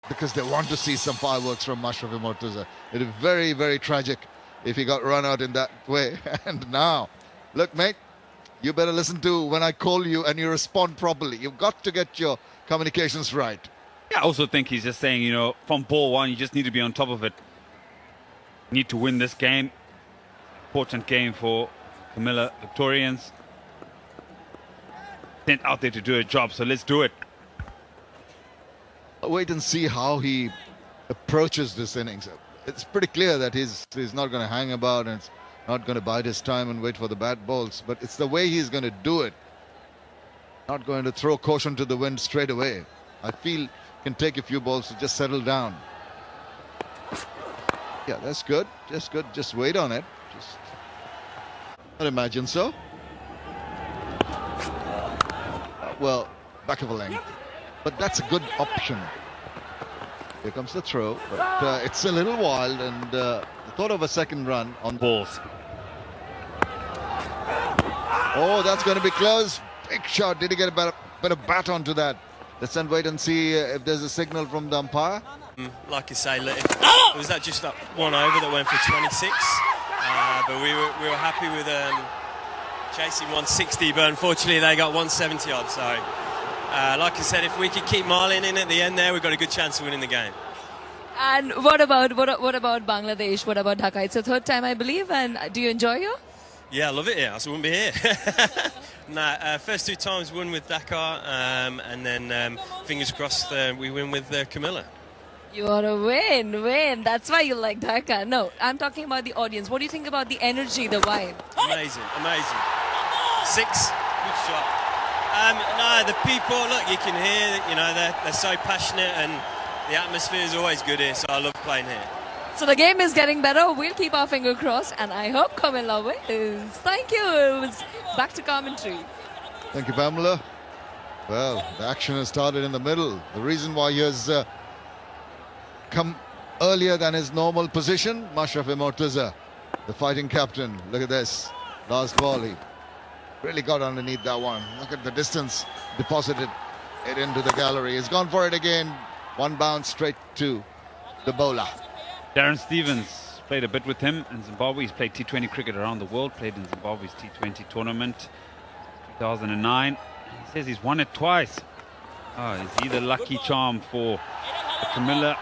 because they want to see some fireworks from Mashrafe Mortaza. It is very, very tragic if he got run out in that way. And now, look, mate, you better listen to when I call you and you respond properly. You've got to get your communications right. Yeah, I also think he's just saying, you know, from ball one, you just need to be on top of it. You need to win this game. Important game for Camilla Victorians. Sent out there to do a job, so let's do it. Wait and see how he approaches this innings. It's pretty clear that he's not going to hang about and it's not going to bide his time and wait for the bad balls. But it's the way he's going to do it. Not going to throw caution to the wind straight away. I feel can take a few balls to just settle down. Yeah, that's good. Just good. Just wait on it. Just I'd imagine so. Well, back of a length. But that's a good option. Here comes the throw, but it's a little wild, and the thought of a second run on Balls. Oh, that's going to be close. Big shot. Did he get a bit of bat onto that? Let's then wait and see if there's a signal from the umpire. Like you say, it was that just that one over that went for 26. But we were happy with chasing 160, but unfortunately they got 170 odd. So, like I said, if we could keep Marlin in at the end there, we've got a good chance of winning the game. And what about Bangladesh? What about Dhaka? It's the third time, I believe. And do you enjoy here? Yeah, I love it here. I wouldn't be here. First two times won with Dakar, and then fingers crossed we win with Camilla. You want to win. That's why you like Dhaka. No, I'm talking about the audience. What do you think about the energy, the vibe? Amazing. 6, good shot. No, the people, look, you can hear, you know, they're so passionate, and the atmosphere is always good here, so I love playing here. So the game is getting better. We'll keep our finger crossed, and I hope Camilla wins. Thank you. It was back to commentary. Thank you, Pamela. Well, the action has started in the middle. The reason why he has come earlier than his normal position, Mashrafe Mortaza, the fighting captain. Look at this. Last ball, he really got underneath that one. Look at the distance, deposited it into the gallery. He's gone for it again. One bounce straight to the bowler. Darren Stevens played a bit with him in Zimbabwe. He's played T20 cricket around the world, played in Zimbabwe's T20 tournament 2009. He says he's won it twice. Is he the lucky charm for Camilla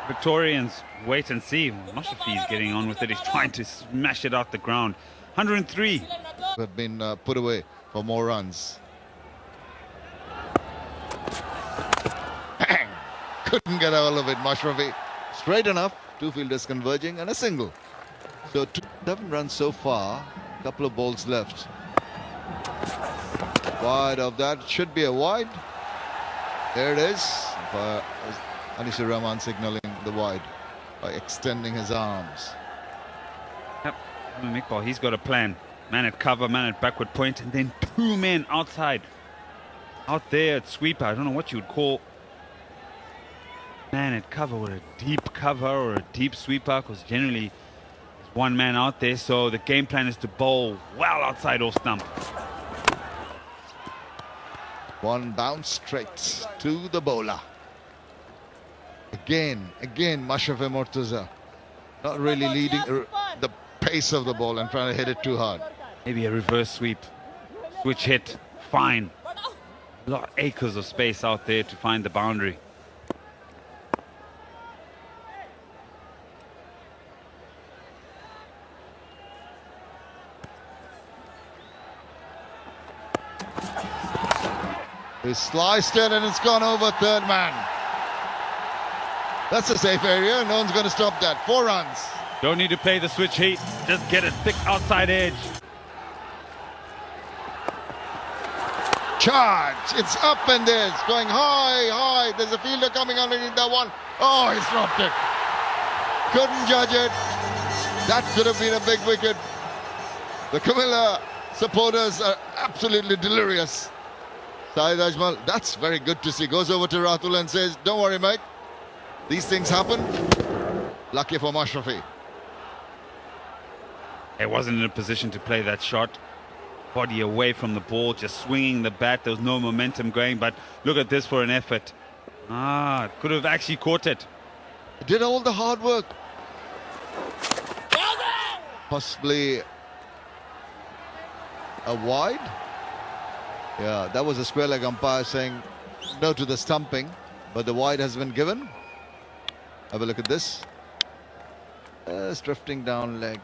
Victorians? Wait and see. Mashrafe is getting on with it. He's trying to smash it out the ground. 103. Have been put away for more runs. Bang! Couldn't get all of it, Mashrafe. Straight enough. Two fielders converging and a single. So 7 runs so far. A couple of balls left. Wide of that. Should be a wide. There it is. Anisha Rahman signaling the wide by extending his arms. Yep. Mikbal, he's got a plan. Man at cover, man at backward point, and then 2 men outside. Out there at sweeper. I don't know what you would call man at cover, or a deep cover or a deep sweeper, because generally there's 1 man out there. So the game plan is to bowl well outside off stump. One bounce straight to the bowler. Again, Mashrafe Mortaza not really leading the pace of the ball and trying to hit it too hard. Maybe a reverse sweep, switch hit, fine. A lot of acres of space out there to find the boundary. He sliced it and it's gone over third man. That's a safe area. No one's going to stop that. 4 runs. Don't need to play the switch heat. Just get a thick outside edge. Charge. It's up and there's going high. There's a fielder coming underneath that one. Oh, he's dropped it. Couldn't judge it. That could have been a big wicket. The Camilla supporters are absolutely delirious. Syed Ajmal, that's very good to see. Goes over to Ratul and says, don't worry, mate. These things happen. Lucky for Mashrafe. He wasn't in a position to play that shot. Body away from the ball, just swinging the bat. There was no momentum going, but look at this for an effort. Ah, could have actually caught it. Did all the hard work. Possibly a wide. Yeah, that was a square leg umpire saying no to the stumping, but the wide has been given. Have a look at this. It's drifting down leg.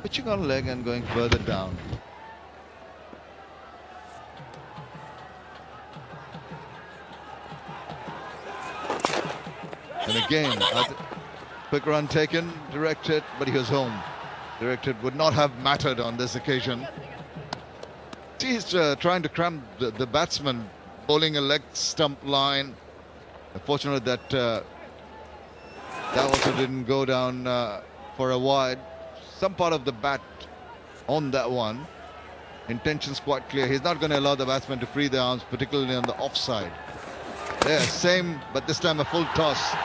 Pitching on leg and going further down. And again, quick run taken, directed, but he was home. Directed would not have mattered on this occasion. He's trying to cram the batsman, bowling a leg stump line. Unfortunate that that also didn't go down for a wide. Some part of the bat on that one. Intention's quite clear. He's not going to allow the batsman to free the arms, particularly on the offside. Yeah, same, but this time a full toss.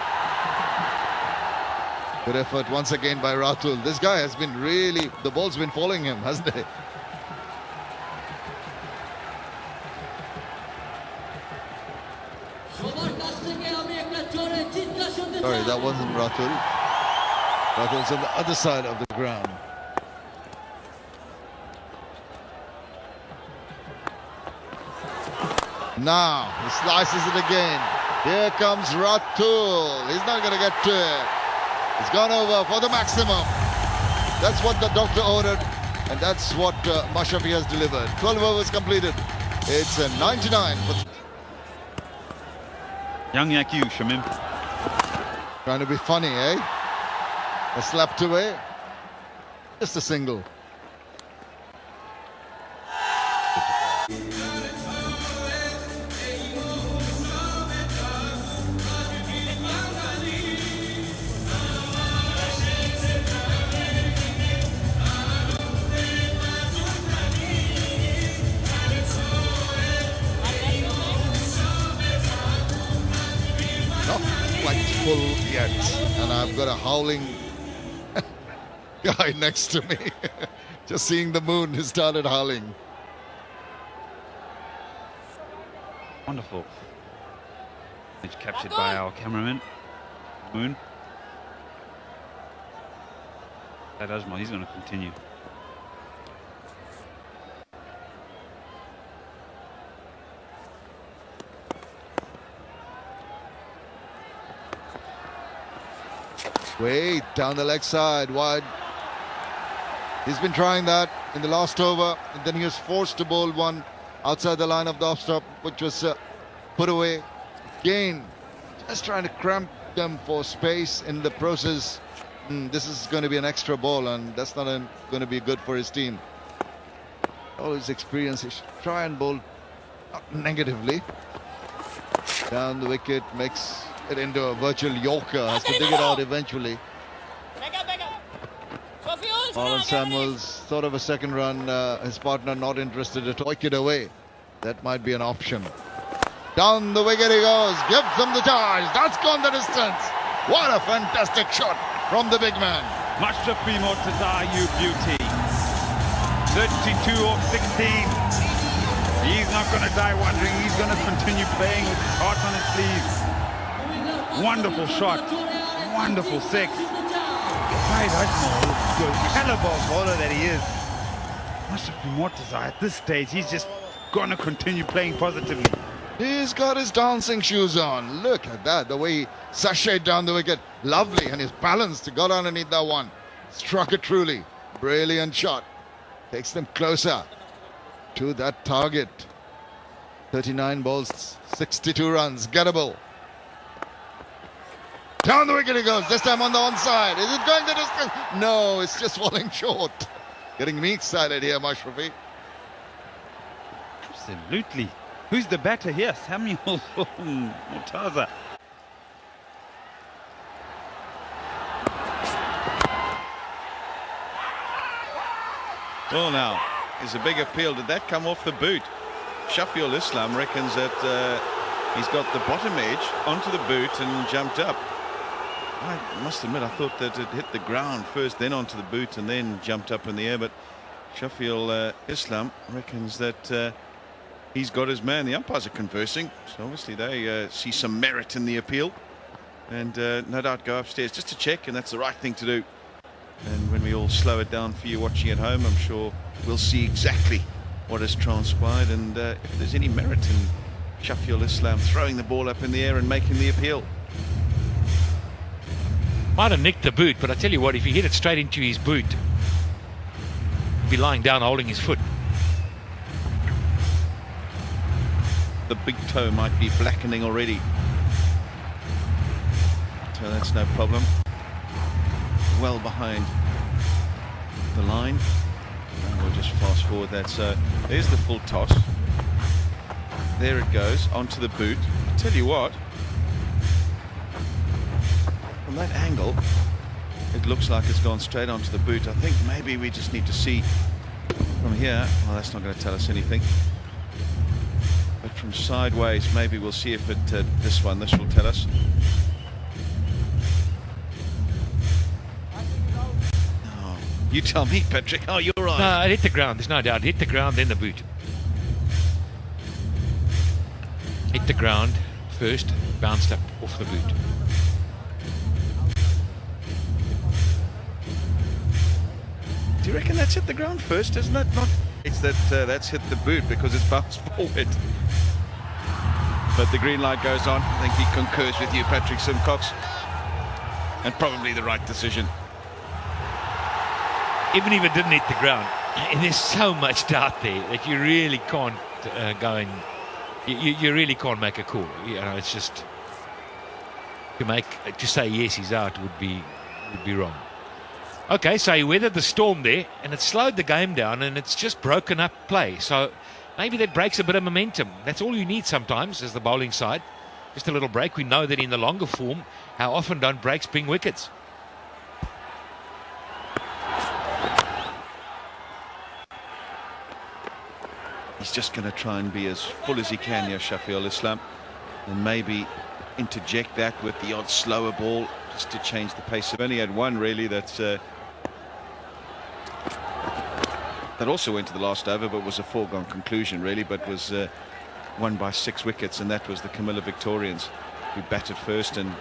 Good effort once again by Ratul. This guy has been really, the ball's been following him, hasn't it? Sorry, that wasn't Ratul. Ratul's on the other side of the ground. Now, he slices it again. Here comes Ratul. He's not going to get to it. He's gone over for the maximum. That's what the doctor ordered, and that's what Mashrafe has delivered. 12 overs completed. It's a 99. Young like you, Shamim. Trying to be funny, eh? A slapped away. Just a single. Full yet, and I've got a howling guy next to me. Just seeing the moon, he started howling. Wonderful. It's captured by our cameraman, Moon. That Ajmal, he's going to continue. Way down the leg side, wide. He's been trying that in the last over, and then he was forced to bowl one outside the line of the off-stop, which was put away. Again, just trying to cramp them for space in the process. This is going to be an extra ball, and that's not going to be good for his team. All his experience, he should try and bowl negatively. Down the wicket, makes it into a virtual Yorker, has to dig it out eventually. Alan Samuels, sort of a second run, his partner not interested to take it away. That might be an option. Down the wicket he goes, gives them the charge, that's gone the distance. What a fantastic shot from the big man. Mashrafe mortaza, you beauty. 32 of 16. He's not going to die wondering, he's going to continue playing with his heart on his sleeves. Wonderful shot, wonderful six. Great Ajmal, the caliber bowler that he is. Mashrafe mortaza at this stage, he's just going to continue playing positively. He's got his dancing shoes on. Look at that, the way he sashayed down the wicket. Lovely, and his balance to got underneath that one. Struck it truly. Brilliant shot. Takes them closer to that target. 39 balls, 62 runs, gettable. Down the wicket he goes, this time on the onside. Is it going the distance? No, it's just falling short. Getting me excited here, Mashrafe. Absolutely. Who's the batter here? Samuel Mortaza. Well, now, is a big appeal. Did that come off the boot? Shafiul Islam reckons that he's got the bottom edge onto the boot and jumped up. I must admit, I thought that it hit the ground first, then onto the boot, and then jumped up in the air. But Shafiul Islam reckons that he's got his man. The umpires are conversing, so obviously they see some merit in the appeal, and no doubt go upstairs just to check, and that's the right thing to do. And when we all slow it down for you watching at home, I'm sure we'll see exactly what has transpired, and if there's any merit in Shafiul Islam throwing the ball up in the air and making the appeal. Might have nicked the boot, but I tell you what, if he hit it straight into his boot, he'd be lying down holding his foot. The big toe might be blackening already, so that's no problem. Well behind the line, and we'll just fast forward that. So there's the full toss. There it goes onto the boot. I tell you what, from that angle it looks like it's gone straight onto the boot. I think maybe we just need to see from here. Well, that's not going to tell us anything, but from sideways maybe we'll see if it this will tell us. Oh, you tell me, Patrick. Oh, you're right. No, it hit the ground, there's no doubt. It hit the ground, then the boot. Hit the ground first, bounced up off the boot. Do you reckon that's hit the ground first? Isn't that not? It's that that's hit the boot because it's bounced forward. But the green light goes on. I think he concurs with you, Patrick Simcox, and probably the right decision. Even if it didn't hit the ground, and there's so much doubt there that you really can't go and you really can't make a call. You know, it's just to say yes, he's out would be wrong. Okay, so he weathered the storm there, and it slowed the game down, and it's just broken up play. So maybe that breaks a bit of momentum. That's all you need sometimes as the bowling side. Just a little break. We know that in the longer form, how often don't breaks bring wickets? He's just going to try and be as full as he can here, Shafiul Islam, and maybe interject that with the odd slower ball just to change the pace. I've only had one really that also went to the last over, but was a foregone conclusion really, but was won by 6 wickets, and that was the Camilla Victorians, who batted first and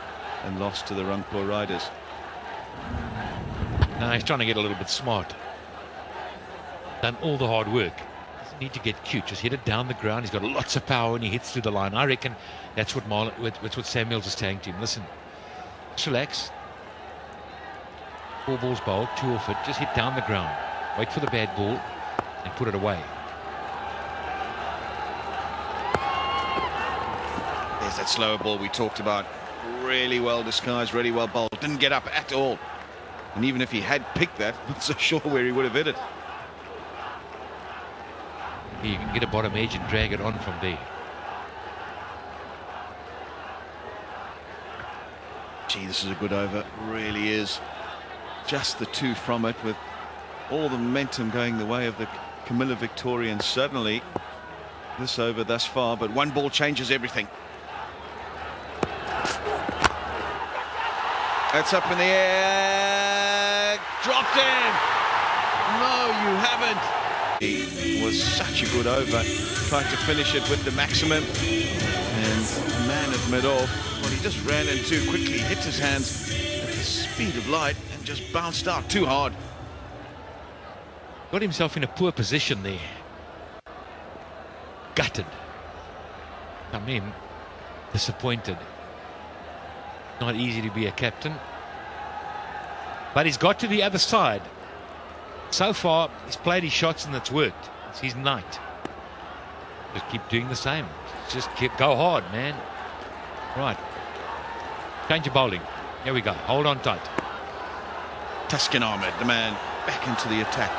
lost to the Rangpur Riders. No, he's trying to get a little bit smart. Done all the hard work. Doesn't need to get cute. Just hit it down the ground. He's got lots of power when he hits through the line. I reckon that's what Samuels is saying to him. Listen, just relax. 4 balls bowled, 2 off it. Just hit down the ground. Wait for the bad ball and put it away. There's that slower ball we talked about. Really well disguised, really well bowled. Didn't get up at all. And even if he had picked that, I'm not so sure where he would have hit it. You can get a bottom edge and drag it on from there. Gee, this is a good over. Really is. Just the 2 from it, with all the momentum going the way of the Camilla Victorians. Suddenly, this over thus far, but 1 ball changes everything. That's up in the air. Dropped in. No, you haven't. It was such a good over. Tried to finish it with the maximum, and man at mid-off, well, he just ran in too quickly, hit his hands at the speed of light and just bounced out too hard. Got himself in a poor position there. Gutted. I mean, disappointed. Not easy to be a captain. But he's got to the other side. So far, he's played his shots and it's worked. It's his night. Just keep doing the same. Just go hard, man. Right. Change your bowling. Here we go. Hold on tight. Tuskin Ahmed, the man, back into the attack.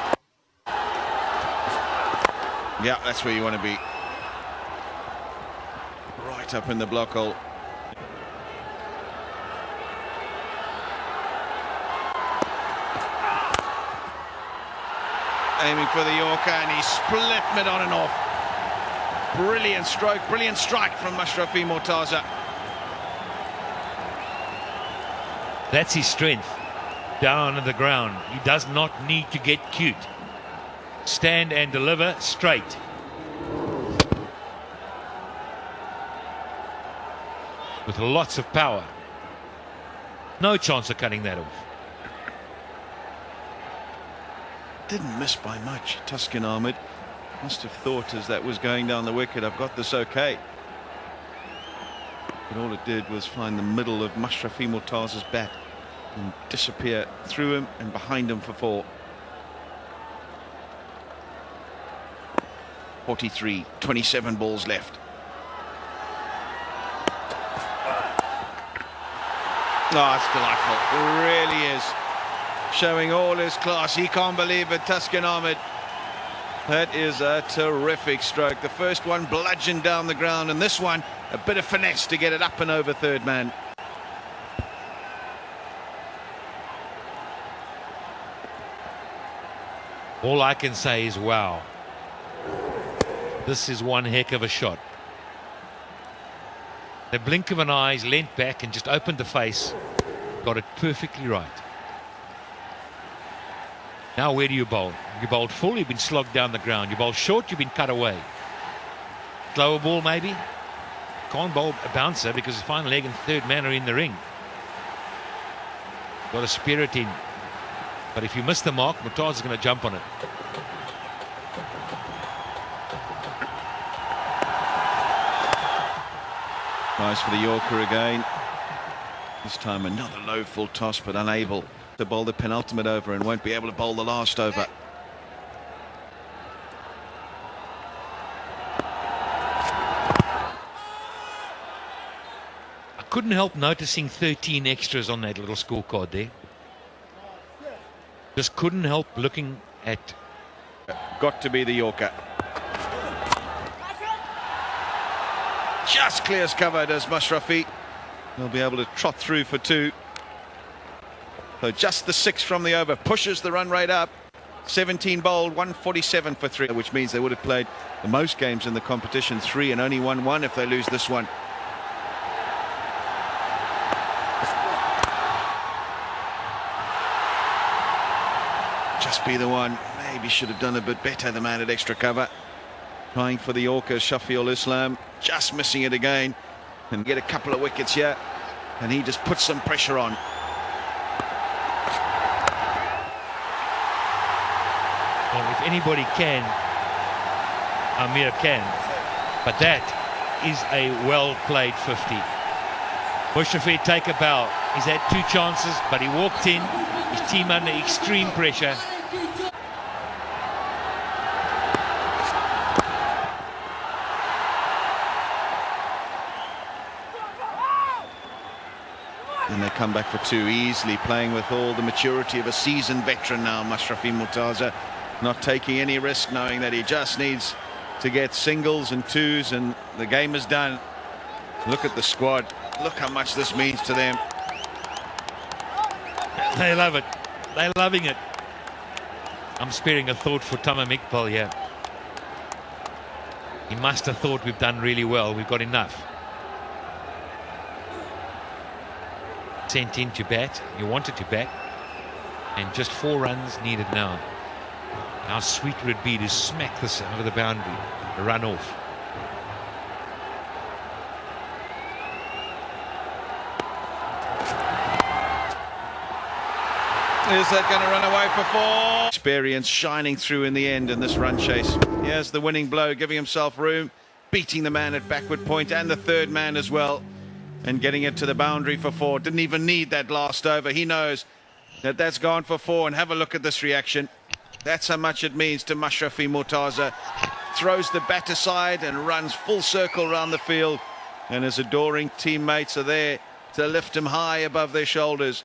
Yeah, that's where you want to be. Right up in the block hole. Aiming for the Yorker, and he split mid on and off. Brilliant stroke, brilliant strike from Mashrafe Mortaza. That's his strength. Down on the ground. He does not need to get cute. Stand and deliver straight. lots of power. No chance of cutting that off. Didn't miss by much. Tuscan Ahmed must have thought as that was going down the wicket, I've got this okay. But all it did was find the middle of Mashrafe Mortaza's bat and disappear through him and behind him for 4. 43, 27 balls left. Oh, it's delightful. It really is. Showing all his class. He can't believe it, Tuscan Ahmed. That is a terrific stroke. The first one bludgeoned down the ground, and this one a bit of finesse to get it up and over third man. All I can say is wow. This is one heck of a shot. The blink of an eye, he's leant back and just opened the face. Got it perfectly right. Now where do you bowl? You bowled full, you've been slogged down the ground. You bowled short, you've been cut away. Slower ball maybe. Can't bowl a bouncer because the final leg and third man are in the ring. Got a spirit in. But if you miss the mark, Mortaza's going to jump on it. Nice for the Yorker again. This time another low full toss, but unable to bowl the penultimate over and won't be able to bowl the last over. I couldn't help noticing 13 extras on that little scorecard there. Just couldn't help looking at. Got to be the Yorker. Just clears cover, does Mashrafe. He'll be able to trot through for 2. So just the 6 from the over pushes the run rate up. 17 bowled, 147 for 3, which means they would have played the most games in the competition, 3, and only won 1 if they lose this one. Just be the one. Maybe should have done a bit better, the man at extra cover. Trying for the Yorker, Shafiul Islam, just missing it again. And get a couple of wickets here, and he just puts some pressure on. Well, if anybody can, Amir can. But that is a well-played 50. Mashrafe take a bow. He's had 2 chances, but he walked in. His team under extreme pressure. And they come back for 2 easily, playing with all the maturity of a seasoned veteran now. Mashrafe Mortaza not taking any risk, knowing that he just needs to get singles and 2s, and the game is done. Look at the squad. Look how much this means to them. They love it. They're loving it. I'm sparing a thought for Tamim Iqbal here. He must have thought we've done really well. We've got enough. Sent in to bat. You wanted to bat. And just 4 runs needed now. How sweet would it be to smack this over the boundary, a run off. Is that going to run away for 4? Experience shining through in the end in this run chase. Here's the winning blow, giving himself room, beating the man at backward point and the third man as well, and getting it to the boundary for 4. Didn't even need that last over. He knows that that's gone for 4, and have a look at this reaction. That's how much it means to Mashrafe Mortaza. Throws the bat aside and runs full circle around the field, and his adoring teammates are there to lift him high above their shoulders.